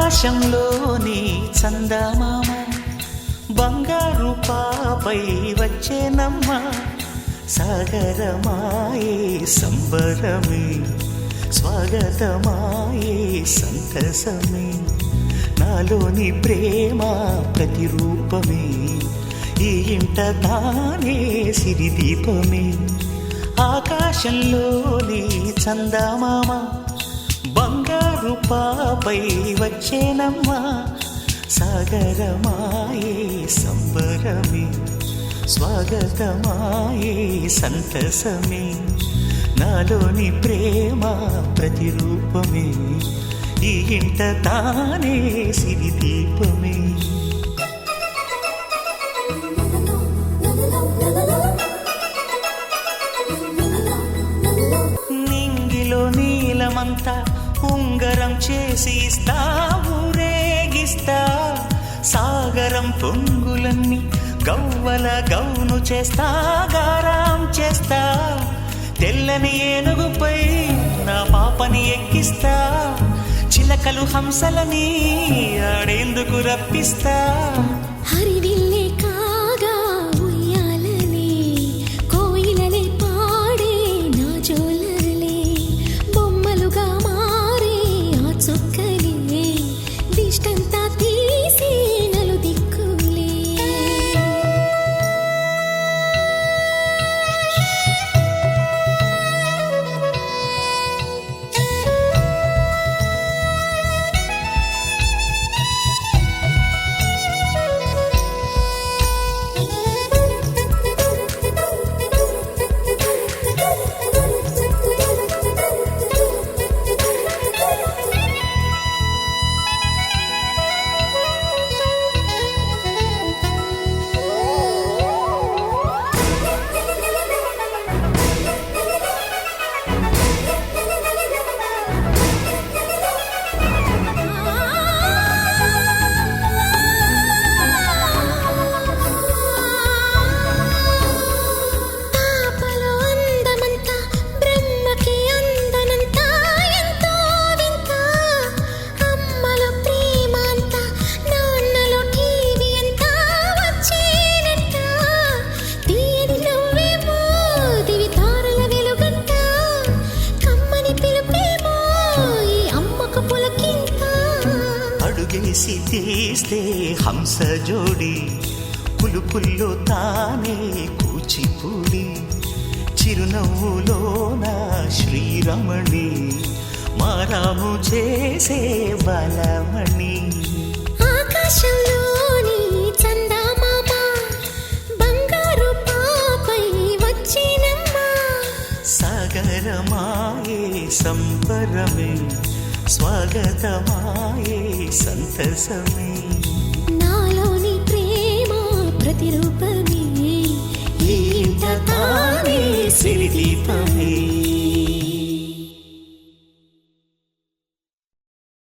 ఆకాశంలోని చందమామ బంగారు పాపై వచ్చేనమ్మ సాగరమాయే సంబరమే స్వాగతమాయే సంతసమే నాలోని ప్రేమ ప్రతిరూపమే ఈ ఇంట తానే సిరిదీపమే ఆకాశంలోని చందమామ బంగారు పాపై వచ్చేనమ్మా సాగరమాయే సంబరమే స్వాగతమాయే సంతసమే నాలోని ప్రేమ ప్రతిరూపమే ఈ ఇంట తానే సిరిదీపమే నింగిలో నీలమంతా ఉంగరం చేసి ఇస్తా ఊరేగిస్తా సాగరం పొంగులన్నీ గవ్వల గౌను చేస్తా గారాం చేస్తా తెల్లని ఏనుగుపై నా పాపని ఎక్కిస్తా చిలకలు హంసలని ఆడేందుకు రప్పిస్తా హరివిల్లే కాగా ఉయ్యాలనే కోయిలలే పాడే నా జోలలే బొమ్మలుగా మారే ఆ చొక్కలే దిష్టంతా తీసి నలు దిక్కులే అడుగేసి తీస్తే హంస జోడి పులుపుల్లో తానే కూచిపూడి చిరునవ్వులోన శ్రీరమణి మారాము చేసే బలమణి ఆకాశంలోని చందమామ బంగారు పాపై వచ్చినమ్మా సాగరమాయే సంబరమే స్వాగతమాయే సంతసమే